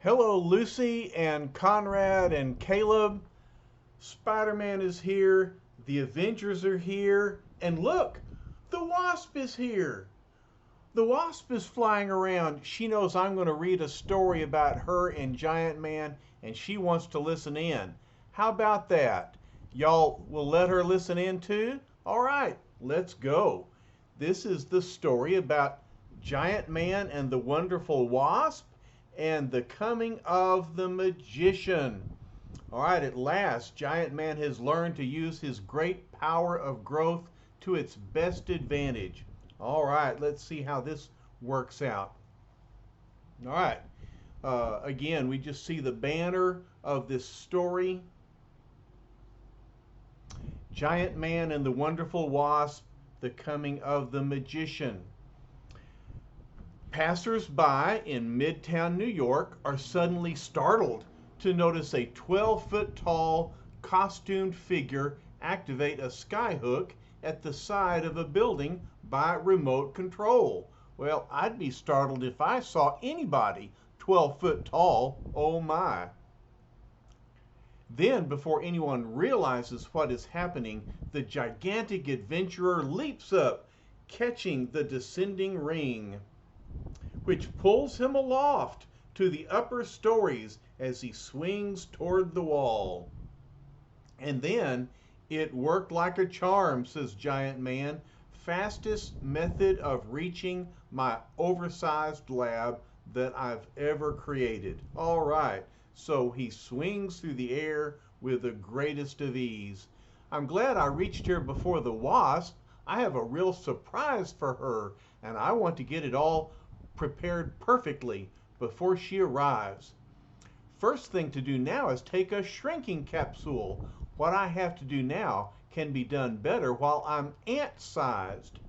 Hello, Lucy and Conrad and Caleb. Spider-Man is here. The Avengers are here. And look, the Wasp is here. The Wasp is flying around. She knows I'm going to read a story about her and Giant Man, and she wants to listen in. How about that? Y'all will let her listen in too? All right, let's go. This is the story about Giant Man and the Wonderful Wasp and the coming of the magician. All right, at last, Giant Man has learned to use his great power of growth to its best advantage. All right, let's see how this works out. All right, again, we just see the banner of this story. Giant Man and the Wonderful Wasp, the coming of the magician. Passers-by in Midtown New York are suddenly startled to notice a 12-foot tall costumed figure activate a skyhook at the side of a building by remote control. Well, I'd be startled if I saw anybody 12 foot tall. Oh my. Then, before anyone realizes what is happening, the gigantic adventurer leaps up, catching the descending ring, which pulls him aloft to the upper stories as he swings toward the wall. And then, it worked like a charm, says Giant Man. Fastest method of reaching my oversized lab that I've ever created. All right, so he swings through the air with the greatest of ease. I'm glad I reached here before the Wasp. I have a real surprise for her, and I want to get it all prepared perfectly before she arrives. First thing to do now is take a shrinking capsule. What I have to do now can be done better while I'm ant-sized.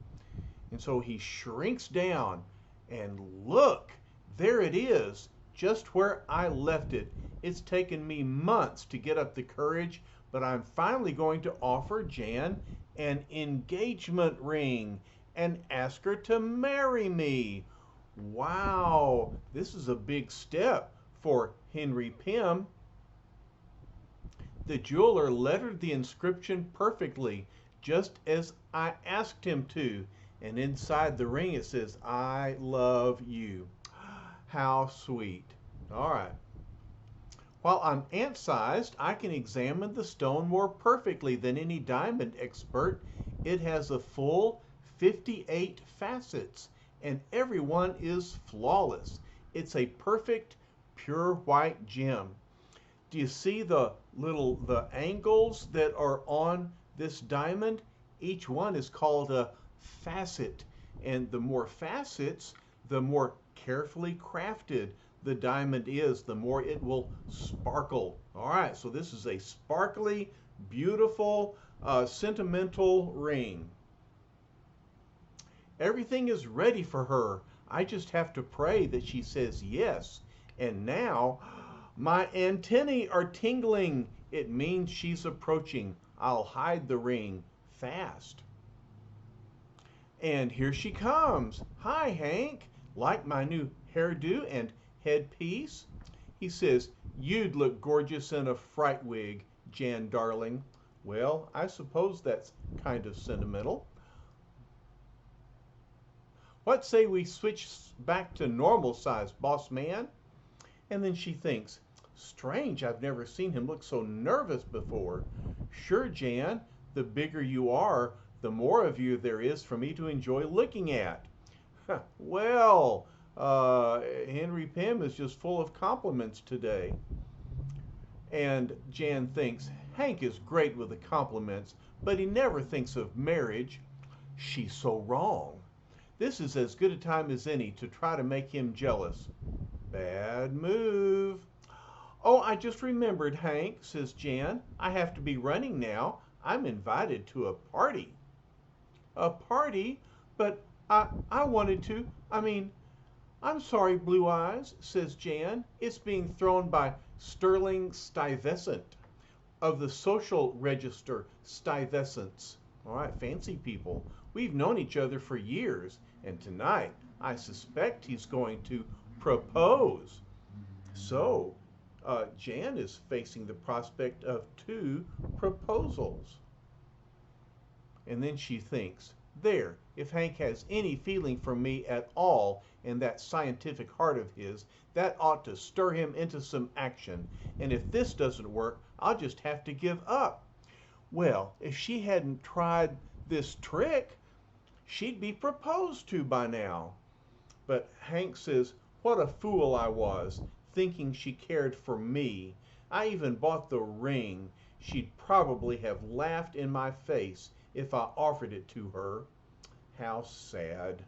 And so he shrinks down, and look, there it is, just where I left it. It's taken me months to get up the courage, but I'm finally going to offer Jan an engagement ring and ask her to marry me. Wow, this is a big step for Henry Pym. The jeweler lettered the inscription perfectly, just as I asked him to. And inside the ring it says, I love you. How sweet. All right. While I'm ant-sized, I can examine the stone more perfectly than any diamond expert. It has a full 58 facets, and every one is flawless. It's a perfect, pure white gem. Do you see the angles that are on this diamond? Each one is called a facet, and the more facets, the more carefully crafted the diamond is, the more it will sparkle. All right, so this is a sparkly, beautiful, sentimental ring. Everything is ready for her. I just have to pray that she says yes. And now, my antennae are tingling. It means she's approaching. I'll hide the ring fast. And here she comes. Hi, Hank. Like my new hairdo and headpiece? He says, you'd look gorgeous in a fright wig, Jan darling. Well, I suppose that's kind of sentimental. What say we switch back to normal size, boss man? And then she thinks, strange, I've never seen him look so nervous before. Sure, Jan, the bigger you are, the more of you there is for me to enjoy looking at. Well, Henry Pym is just full of compliments today. And Jan thinks, Hank is great with the compliments, but he never thinks of marriage. She's so wrong. This is as good a time as any to try to make him jealous. Bad move. Oh, I just remembered, Hank, says Jan. I have to be running now. I'm invited to a party. A party? But I wanted to. I'm sorry, Blue Eyes, says Jan. It's being thrown by Sterling Stuyvesant of the social register Stuyvesants. All right, fancy people. We've known each other for years, and tonight I suspect he's going to propose. So, Jan is facing the prospect of two proposals. And then she thinks, there, if Hank has any feeling for me at all in that scientific heart of his, that ought to stir him into some action. And if this doesn't work, I'll just have to give up. Well, if she hadn't tried this trick, she'd be proposed to by now. But Hank says, what a fool I was, thinking she cared for me. I even bought the ring. She'd probably have laughed in my face if I offered it to her. How sad.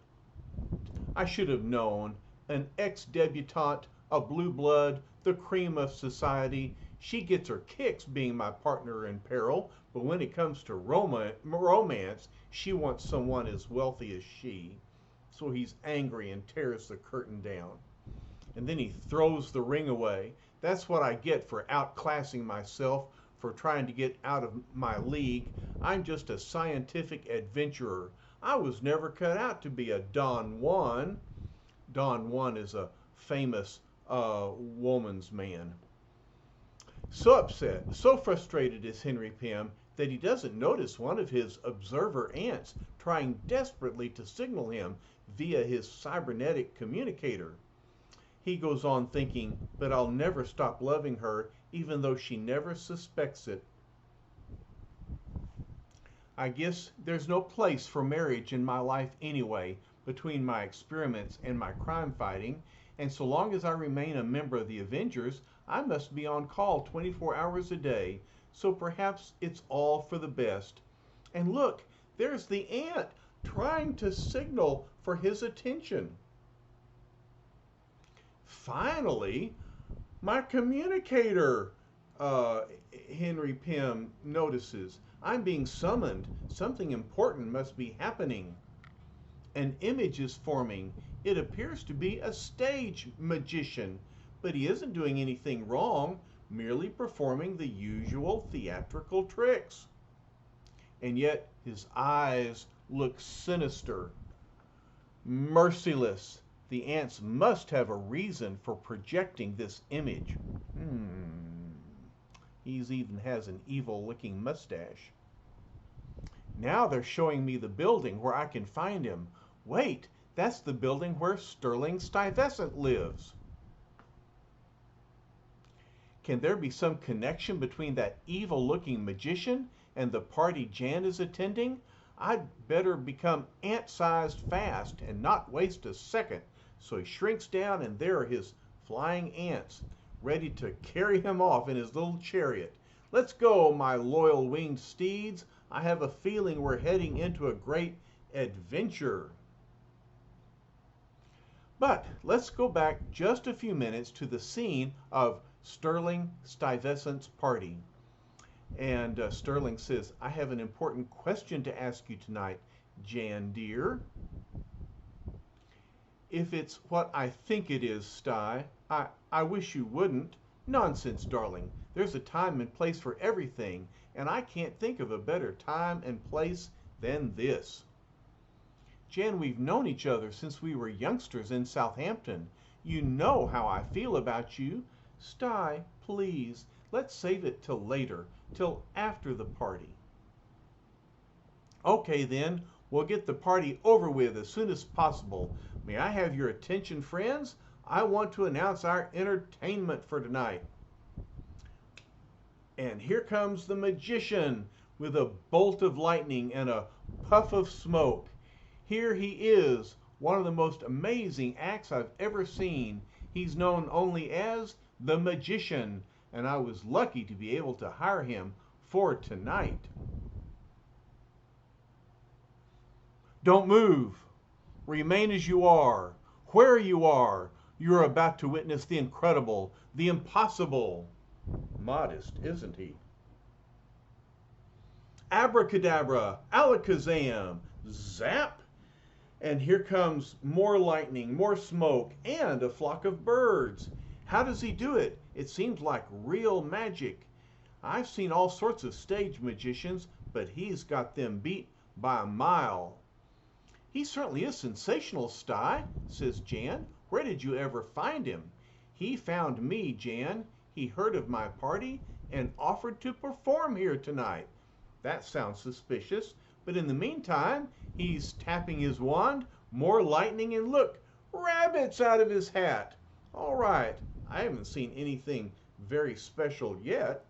I should have known. An ex-debutante, a blue blood, the cream of society. She gets her kicks being my partner in peril, but when it comes to romance, she wants someone as wealthy as she. So he's angry and tears the curtain down. And then he throws the ring away. That's what I get for outclassing myself, for trying to get out of my league. I'm just a scientific adventurer. I was never cut out to be a Don Juan. Don Juan is a famous woman's man. So upset, so frustrated is Henry Pym that he doesn't notice one of his observer ants trying desperately to signal him via his cybernetic communicator. He goes on thinking, but I'll never stop loving her, even though she never suspects it. I guess there's no place for marriage in my life anyway, between my experiments and my crime fighting, and so long as I remain a member of the Avengers, I must be on call 24 hours a day, so perhaps it's all for the best. And look, there's the ant trying to signal for his attention. Finally, my communicator, Henry Pym notices. I'm being summoned. Something important must be happening. An image is forming. It appears to be a stage magician, but he isn't doing anything wrong, merely performing the usual theatrical tricks. And yet his eyes look sinister, merciless. The ants must have a reason for projecting this image. He even has an evil-looking mustache. Now they're showing me the building where I can find him. Wait, that's the building where Sterling Stuyvesant lives. Can there be some connection between that evil-looking magician and the party Jan is attending? I'd better become ant-sized fast and not waste a second. So he shrinks down, and there are his flying ants, ready to carry him off in his little chariot. Let's go, my loyal winged steeds. I have a feeling we're heading into a great adventure. But let's go back just a few minutes to the scene of Sterling Stuyvesant's party. And Sterling says, I have an important question to ask you tonight, Jan dear. If it's what I think it is, Sty, I wish you wouldn't. Nonsense, darling. There's a time and place for everything, and I can't think of a better time and place than this. Jan, we've known each other since we were youngsters in Southampton. You know how I feel about you. Sty, please, let's save it till later, till after the party. Okay, then, we'll get the party over with as soon as possible. May I have your attention, friends? I want to announce our entertainment for tonight. And here comes the magician with a bolt of lightning and a puff of smoke. Here he is, one of the most amazing acts I've ever seen. He's known only as the Magician, and I was lucky to be able to hire him for tonight. Don't move. Remain as you are, where you are. You're about to witness the incredible, the impossible. Modest, isn't he? Abracadabra, alakazam, zap. And here comes more lightning, more smoke, and a flock of birds. How does he do it? It seems like real magic. I've seen all sorts of stage magicians, but he's got them beat by a mile. He certainly is sensational, Sty, says Jan. Where did you ever find him? He found me, Jan. He heard of my party and offered to perform here tonight. That sounds suspicious, but in the meantime, he's tapping his wand, more lightning, and look, rabbits out of his hat. All right, I haven't seen anything very special yet.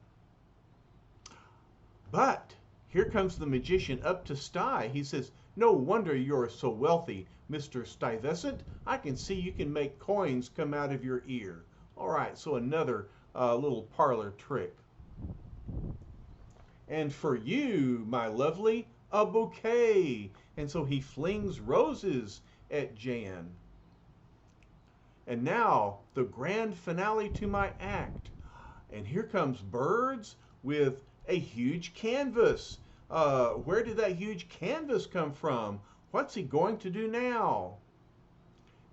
But here comes the magician up to Sty. He says, no wonder you're so wealthy, Mr. Stuyvesant. I can see you can make coins come out of your ear. All right, so another little parlor trick. And for you, my lovely, a bouquet. And so he flings roses at Jan. And now, the grand finale to my act. And here comes Birds with a huge canvas. Where did that huge canvas come from? What's he going to do now?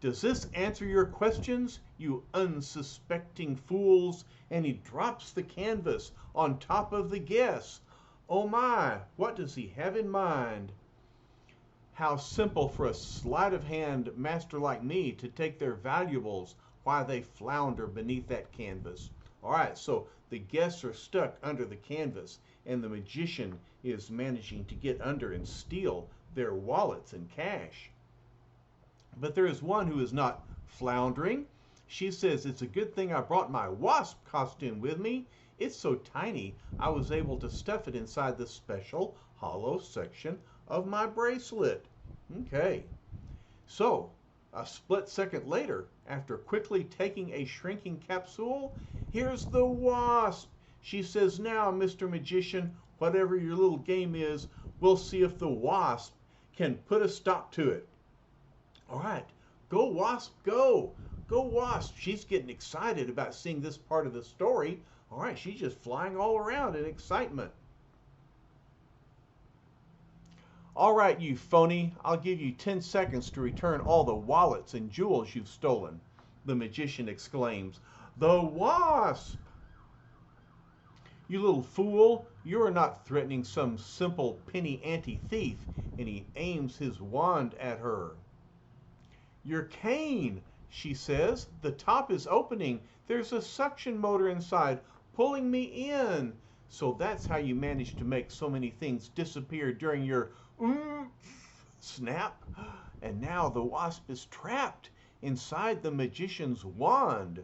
Does this answer your questions, you unsuspecting fools? And he drops the canvas on top of the guests. Oh my, what does he have in mind? How simple for a sleight of hand master like me to take their valuables while they flounder beneath that canvas. All right, so the guests are stuck under the canvas, and the magician is managing to get under and steal their wallets and cash. But there is one who is not floundering. She says, it's a good thing I brought my Wasp costume with me. It's so tiny, I was able to stuff it inside the special hollow section of my bracelet. Okay, so a split second later, after quickly taking a shrinking capsule, here's the Wasp. She says, now, Mr. Magician, whatever your little game is, we'll see if the Wasp can put a stop to it. All right, go Wasp, go. Go Wasp. She's getting excited about seeing this part of the story. All right, she's just flying all around in excitement. All right, you phony, I'll give you 10 seconds to return all the wallets and jewels you've stolen, the magician exclaims. The Wasp! You little fool, you are not threatening some simple penny ante thief, and he aims his wand at her. Your cane, she says. The top is opening. There's a suction motor inside, pulling me in. So that's how you managed to make so many things disappear during your snap. And now the Wasp is trapped inside the magician's wand.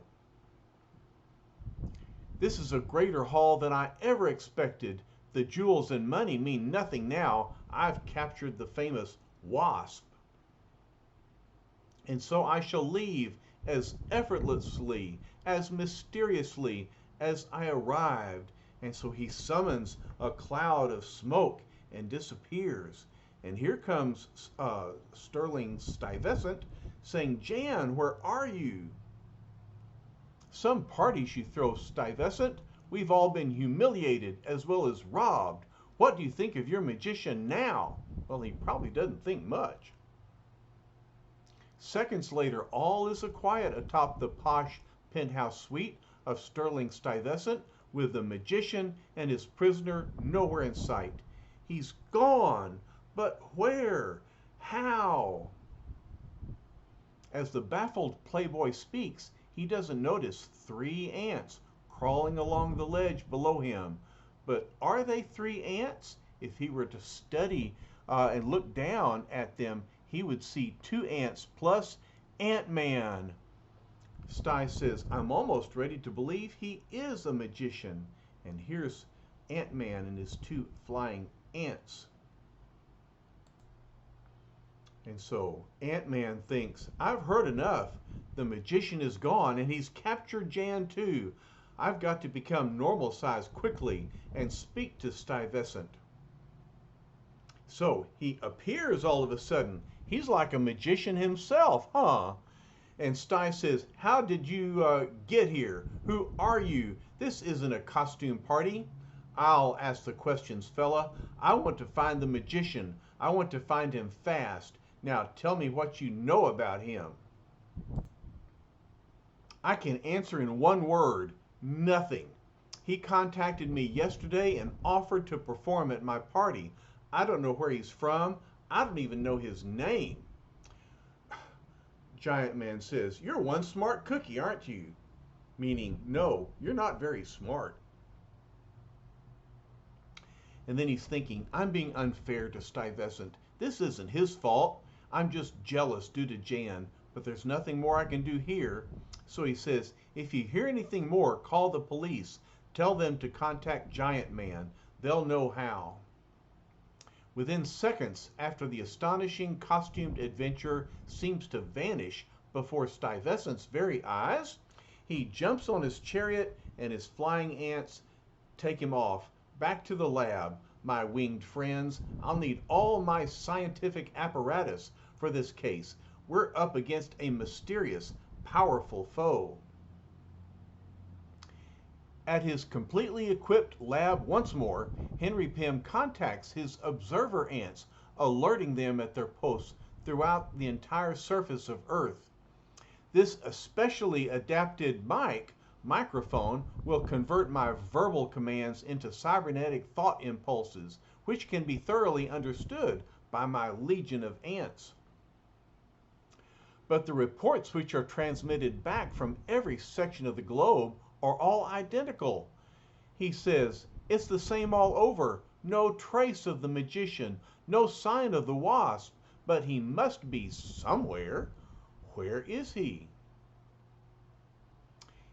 This is a greater haul than I ever expected. The jewels and money mean nothing now. I've captured the famous Wasp. And so I shall leave as effortlessly, as mysteriously as I arrived. And so he summons a cloud of smoke and disappears. And here comes Sterling Stuyvesant saying, Jan, where are you? Some parties you throw, Stuyvesant. We've all been humiliated as well as robbed. What do you think of your magician now? Well, he probably doesn't think much. Seconds later, all is quiet atop the posh penthouse suite of Sterling Stuyvesant, with the magician and his prisoner nowhere in sight. He's gone, but where? How? As the baffled playboy speaks, he doesn't notice 3 ants crawling along the ledge below him. But are they 3 ants? If he were to study and look down at them, he would see 2 ants plus Ant-Man. Sty says, I'm almost ready to believe he is a magician. And here's Ant-Man and his 2 flying ants. And so Ant-Man thinks, I've heard enough. The magician is gone and he's captured Jan too. I've got to become normal size quickly and speak to Stuyvesant. So he appears all of a sudden. He's like a magician himself, huh? And Sty says, how did you get here? Who are you? This isn't a costume party. I'll ask the questions, fella. I want to find the magician. I want to find him fast. Now tell me what you know about him. I can answer in one word, nothing. He contacted me yesterday and offered to perform at my party. I don't know where he's from. I don't even know his name. Giant Man says, you're one smart cookie, aren't you? meaning, no, you're not very smart. And then he's thinking, I'm being unfair to Stuyvesant. This isn't his fault. I'm just jealous due to Jan, but there's nothing more I can do here. So he says, if you hear anything more, call the police. Tell them to contact Giant Man. They'll know how. Within seconds after the astonishing costumed adventure seems to vanish before Stuyvesant's very eyes, he jumps on his chariot and his flying ants take him off. Back to the lab, my winged friends. I'll need all my scientific apparatus for this case. We're up against a mysterious, powerful foe. At his completely equipped lab once more, Henry Pym contacts his observer ants, alerting them at their posts throughout the entire surface of Earth. This especially adapted microphone will convert my verbal commands into cybernetic thought impulses, which can be thoroughly understood by my legion of ants. But the reports which are transmitted back from every section of the globe are all identical. He says, it's the same all over. No trace of the magician, no sign of the Wasp, but he must be somewhere. Where is he?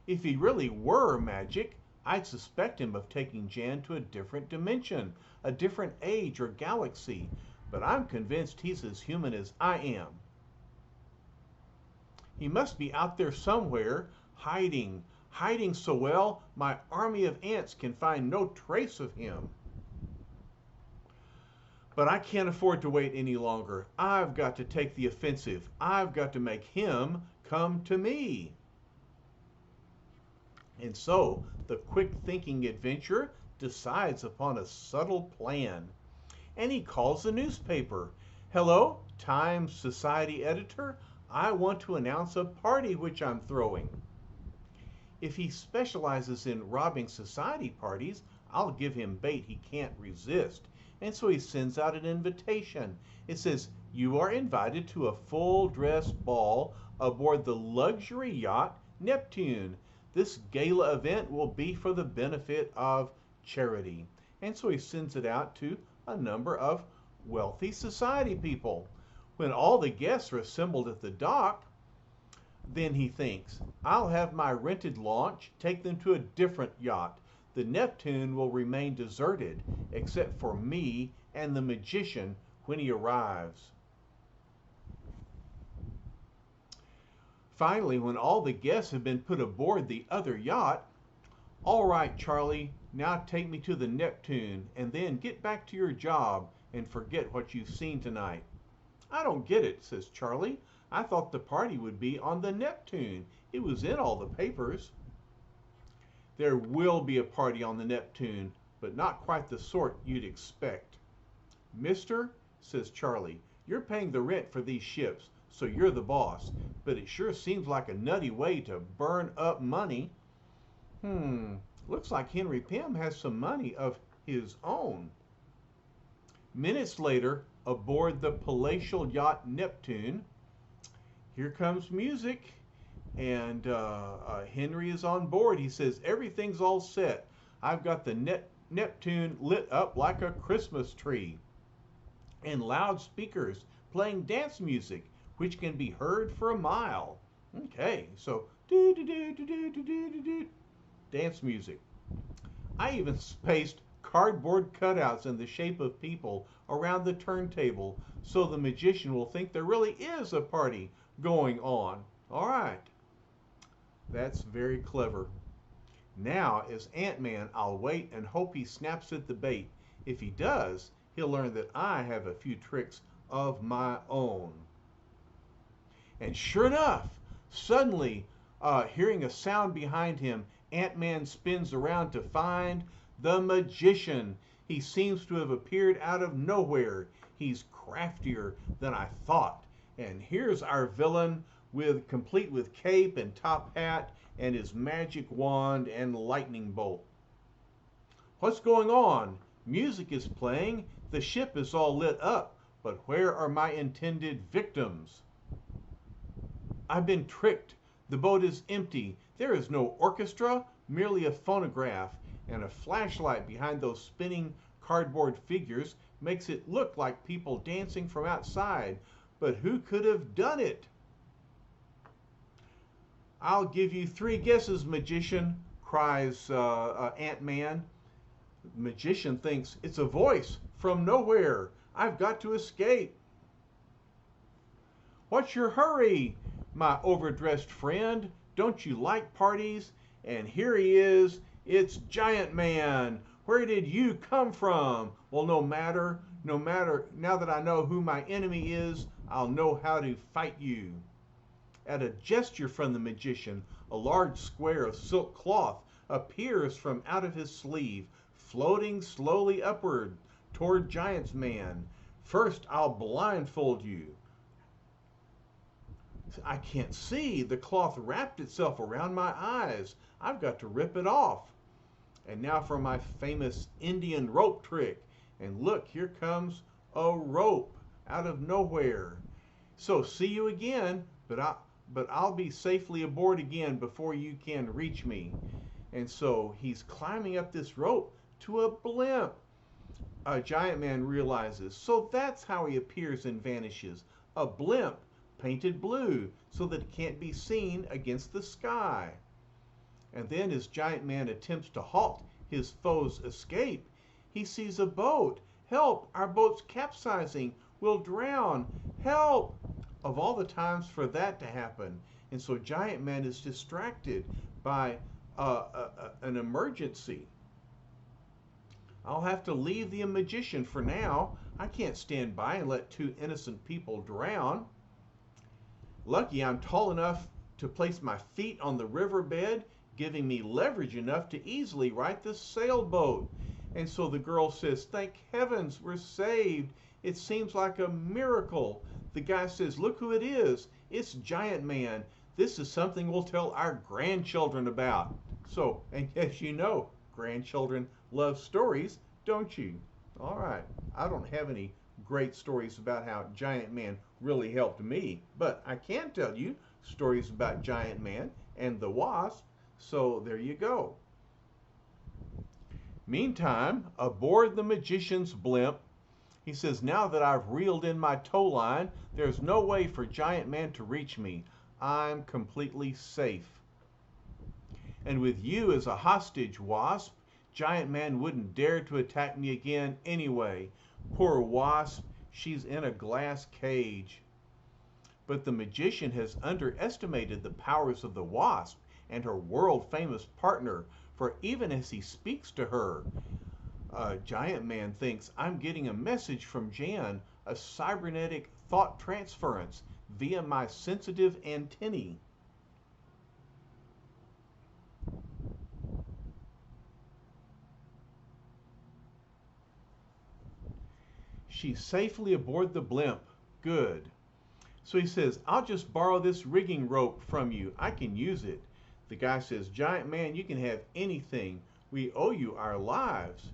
If he really were magic, I'd suspect him of taking Jan to a different dimension, a different age or galaxy, but I'm convinced he's as human as I am. He must be out there somewhere, hiding so well my army of ants can find no trace of him. But I can't afford to wait any longer. I've got to take the offensive. I've got to make him come to me. And so the quick-thinking adventurer decides upon a subtle plan. And he calls the newspaper. Hello, Times Society editor. I want to announce a party which I'm throwing. If he specializes in robbing society parties, I'll give him bait he can't resist. And so he sends out an invitation. It says, you are invited to a full-dress ball aboard the luxury yacht Neptune. This gala event will be for the benefit of charity. And so he sends it out to a number of wealthy society people. When all the guests are assembled at the dock, then he thinks, I'll have my rented launch take them to a different yacht. The Neptune will remain deserted, except for me and the magician when he arrives. Finally, when all the guests have been put aboard the other yacht, all right, Charlie, now take me to the Neptune, and then get back to your job and forget what you've seen tonight. I don't get it, says Charlie. I thought the party would be on the Neptune. It was in all the papers. There will be a party on the Neptune, but not quite the sort you'd expect. Mister, says Charlie, you're paying the rent for these ships, so you're the boss, but it sure seems like a nutty way to burn up money. Looks like Henry Pym has some money of his own. Minutes later, aboard the palatial yacht Neptune, here comes music, and Henry is on board. He says, everything's all set. I've got the Neptune lit up like a Christmas tree, and loudspeakers playing dance music, which can be heard for a mile. Okay, so do-do-do-do-do-do-do-do, dance music. I even spaced cardboard cutouts in the shape of people around the turntable so the magician will think there really is a party going on. All right. That's very clever. Now, as Ant-Man, I'll wait and hope he snaps at the bait. If he does, he'll learn that I have a few tricks of my own. And sure enough, suddenly, hearing a sound behind him, Ant-Man spins around to find the magician. He seems to have appeared out of nowhere. He's craftier than I thought. And here's our villain, complete with cape and top hat and his magic wand and lightning bolt. What's going on? Music is playing. The ship is all lit up. But where are my intended victims? I've been tricked. The boat is empty. There is no orchestra, merely a phonograph, and a flashlight behind those spinning cardboard figures makes it look like people dancing from outside. But who could have done it? I'll give you 3 guesses, magician, cries Ant-Man. The magician thinks, it's a voice from nowhere. I've got to escape. What's your hurry, my overdressed friend? Don't you like parties? And here he is. It's Giant Man. Where did you come from? Well, no matter. Now that I know who my enemy is, I'll know how to fight you. At a gesture from the magician, a large square of silk cloth appears from out of his sleeve, floating slowly upward toward Giant Man. First, I'll blindfold you. I can't see. The cloth wrapped itself around my eyes. I've got to rip it off. And now for my famous Indian rope trick. And look, here comes a rope out of nowhere. So see you again, but I'll be safely aboard again before you can reach me. And so he's climbing up this rope to a blimp. Giant Man realizes. So that's how he appears and vanishes. A blimp, painted blue, so that it can't be seen against the sky. And then as Giant Man attempts to halt his foe's escape, he sees a boat. Help! Our boat's capsizing. We'll drown. Help! Of all the times for that to happen. And so Giant Man is distracted by an emergency. I'll have to leave the magician for now. I can't stand by and let 2 innocent people drown. Lucky I'm tall enough to place my feet on the riverbed, giving me leverage enough to easily right the sailboat. And so the girl says, thank heavens we're saved. It seems like a miracle. The guy says, look who it is. It's Giant Man. This is something we'll tell our grandchildren about. So, and as you know, grandchildren love stories, don't you? All right. I don't have any great stories about how Giant Man really helped me, but I can tell you stories about Giant Man and the Wasp, so there you go. Meantime, aboard the magician's blimp, he says, now that I've reeled in my tow line, there's no way for Giant Man to reach me. I'm completely safe. And with you as a hostage, Wasp, Giant Man wouldn't dare to attack me again anyway. Poor Wasp, she's in a glass cage. But the magician has underestimated the powers of the Wasp and her world-famous partner, for even as he speaks to her, Giant Man thinks, I'm getting a message from Jan, a cybernetic thought transference via my sensitive antennae. She's safely aboard the blimp. Good. So he says, I'll just borrow this rigging rope from you. I can use it. The guy says, Giant Man, you can have anything. We owe you our lives.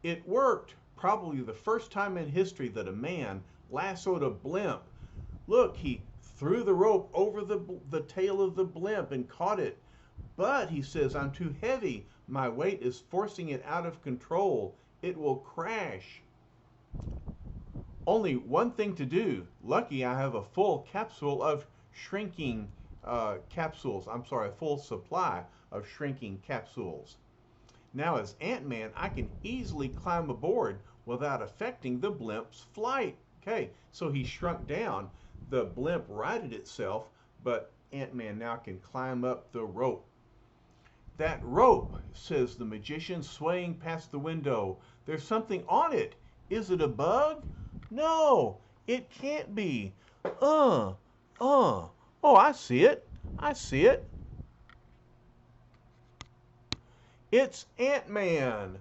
It worked. Probably the first time in history that a man lassoed a blimp. Look, he threw the rope over the tail of the blimp and caught it. But, he says, I'm too heavy. My weight is forcing it out of control. It will crash. Only one thing to do. Lucky I have a full capsule of shrinking capsules. I'm sorry, a full supply of shrinking capsules. Now as Ant-Man, I can easily climb aboard without affecting the blimp's flight. Okay, so he shrunk down. The blimp righted itself, but Ant-Man now can climb up the rope. That rope, says the magician, swaying past the window. There's something on it. Is it a bug? No, it can't be. Oh, I see it. I see it. It's Ant-Man.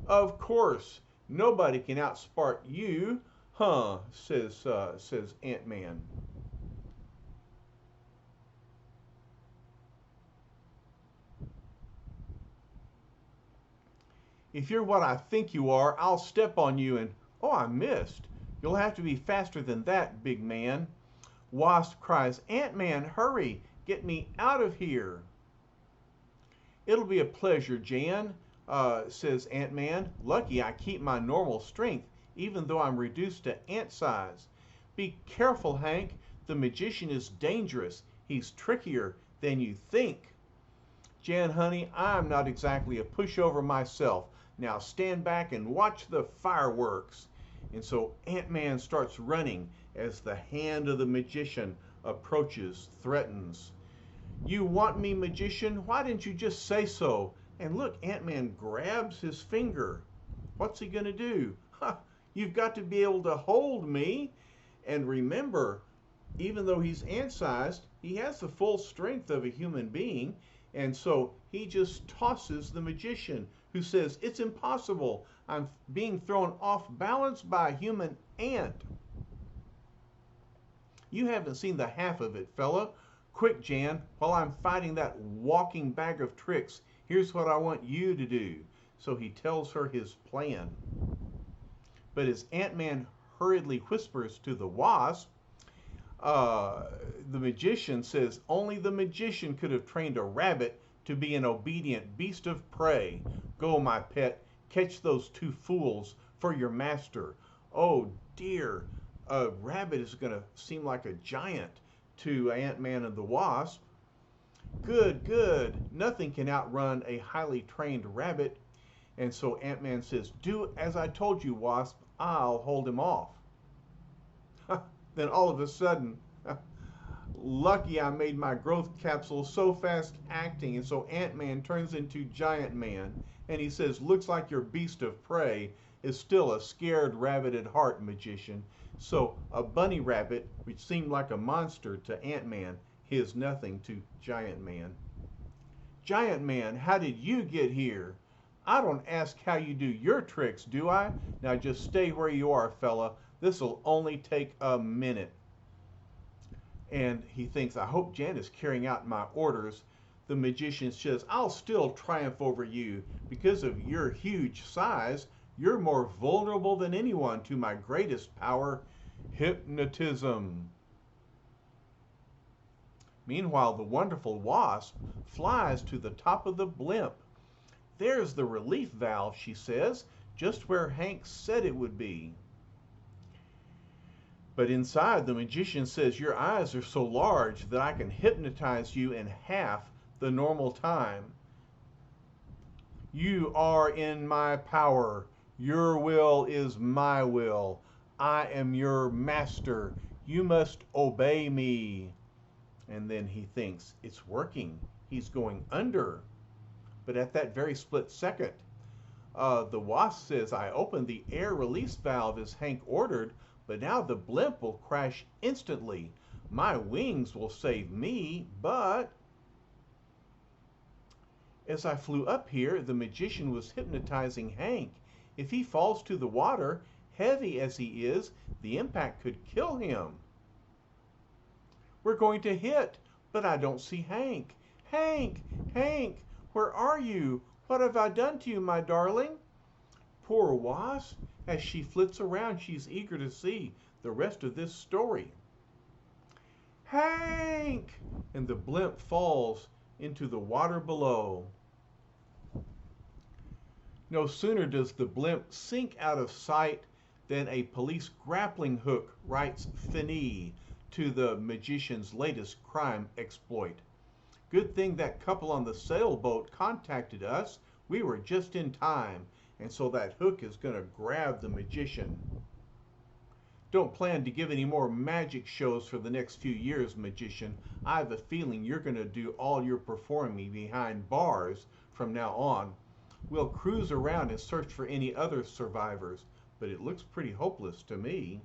Of course, nobody can outsmart you, huh? Says Ant-Man. If you're what I think you are, I'll step on you and, oh, I missed. You'll have to be faster than that, big man. Wasp cries, Ant-Man, hurry, get me out of here. It'll be a pleasure, Jan, says Ant-Man. Lucky I keep my normal strength, even though I'm reduced to ant size. Be careful, Hank. The magician is dangerous. He's trickier than you think. Jan, honey, I'm not exactly a pushover myself. Now stand back and watch the fireworks. And so Ant-Man starts running as the hand of the magician approaches, threatens. You want me, magician? Why didn't you just say so? And look, Ant-Man grabs his finger. What's he going to do? You've got to be able to hold me. And remember, even though he's ant-sized, he has the full strength of a human being. And so he just tosses the magician, who says, it's impossible. I'm being thrown off balance by a human ant. You haven't seen the half of it, fella. Quick, Jan, while I'm fighting that walking bag of tricks, here's what I want you to do. So he tells her his plan. But as Ant-Man hurriedly whispers to the Wasp, the magician says only the magician could have trained a rabbit to be an obedient beast of prey. Go, my pet, catch those two fools for your master. Oh dear, a rabbit is going to seem like a giant to Ant-Man and the Wasp. Good, good. Nothing can outrun a highly trained rabbit. And so Ant-Man says, do as I told you, Wasp. I'll hold him off. Then all of a sudden, lucky I made my growth capsule so fast acting, and so Ant-Man turns into Giant Man, and he says, looks like your beast of prey is still a scared rabbit at heart, magician. So a bunny rabbit, which seemed like a monster to Ant-Man, is nothing to Giant Man. Giant Man, how did you get here? I don't ask how you do your tricks, do I? Now just stay where you are, fella. This'll only take a minute. And he thinks, I hope Jan is carrying out my orders. The magician says, I'll still triumph over you. Because of your huge size, you're more vulnerable than anyone to my greatest power, hypnotism. Meanwhile, the wonderful Wasp flies to the top of the blimp. There's the relief valve, she says, just where Hank said it would be. But inside, the magician says, your eyes are so large that I can hypnotize you in half the normal time. You are in my power. Your will is my will. I am your master. You must obey me. And then he thinks, it's working. He's going under. But at that very split second, the Wasp says, I opened the air release valve as Hank ordered, but now the blimp will crash instantly. My wings will save me, but... As I flew up here, the magician was hypnotizing Hank. If he falls to the water, heavy as he is, the impact could kill him. We're going to hit, but I don't see Hank. Hank! Hank! Where are you? What have I done to you, my darling? Poor Wasp. As she flits around, she's eager to see the rest of this story. Hank! And the blimp falls into the water below. No sooner does the blimp sink out of sight than a police grappling hook writes "Finis" to the magician's latest crime exploit. Good thing that couple on the sailboat contacted us. We were just in time. And so that hook is going to grab the magician. Don't plan to give any more magic shows for the next few years, magician. I have a feeling you're going to do all your performing behind bars from now on. We'll cruise around and search for any other survivors, but it looks pretty hopeless to me.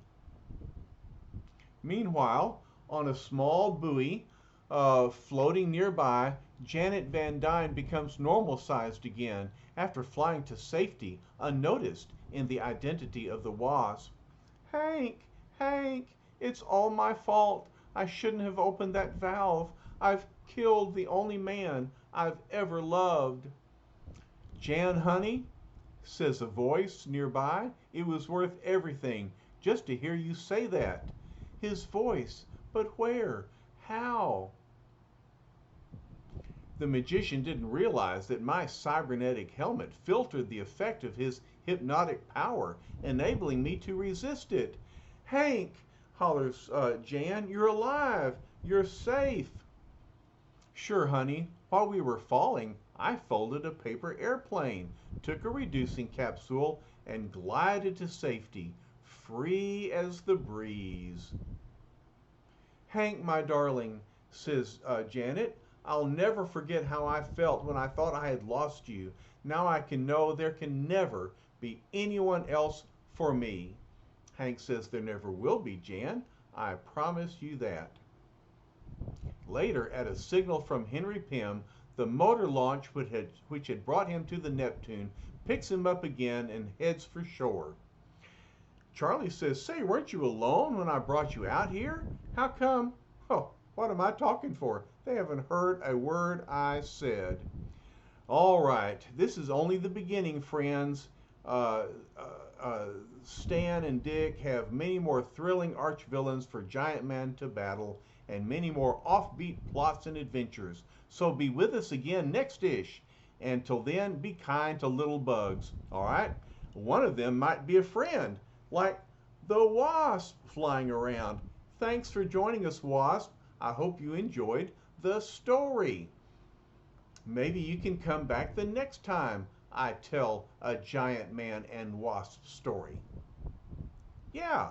Meanwhile, on a small buoy floating nearby, Janet Van Dyne becomes normal-sized again after flying to safety unnoticed in the identity of the Wasp. Hank! Hank! It's all my fault. I shouldn't have opened that valve. I've killed the only man I've ever loved. Jan, honey, says a voice nearby. It was worth everything just to hear you say that. His voice, but where? How? The magician didn't realize that my cybernetic helmet filtered the effect of his hypnotic power, enabling me to resist it. Hank, hollers Jan, you're alive. You're safe. Sure, honey. While we were falling, I folded a paper airplane, took a reducing capsule, and glided to safety, free as the breeze. Hank, my darling, says Janet, I'll never forget how I felt when I thought I had lost you. Now I can know there can never be anyone else for me. Hank says there never will be, Jan. I promise you that. Later, at a signal from Henry Pym, the motor launch which had brought him to the Neptune picks him up again and heads for shore. Charlie says, say, weren't you alone when I brought you out here? How come? Oh, what am I talking for? They haven't heard a word I said. All right, this is only the beginning, friends. Stan and Dick have many more thrilling archvillains for Giant Man to battle and many more offbeat plots and adventures. So be with us again next-ish. And till then, be kind to little bugs, all right? One of them might be a friend, like the Wasp flying around. Thanks for joining us, Wasp. I hope you enjoyed the story. Maybe you can come back the next time I tell a Giant Man and Wasp story. Yeah,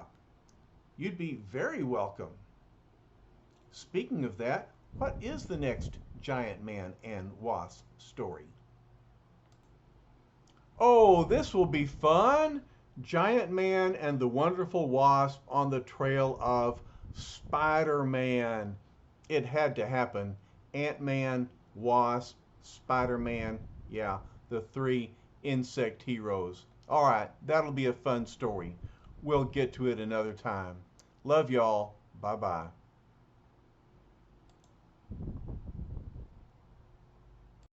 you'd be very welcome. Speaking of that, what is the next Giant Man and Wasp story? Oh, this will be fun! Giant Man and the Wonderful Wasp on the trail of Spider-Man. It had to happen. Ant-Man, Wasp, Spider-Man. Yeah, the three insect heroes. All right, that'll be a fun story. We'll get to it another time. Love y'all. Bye-bye.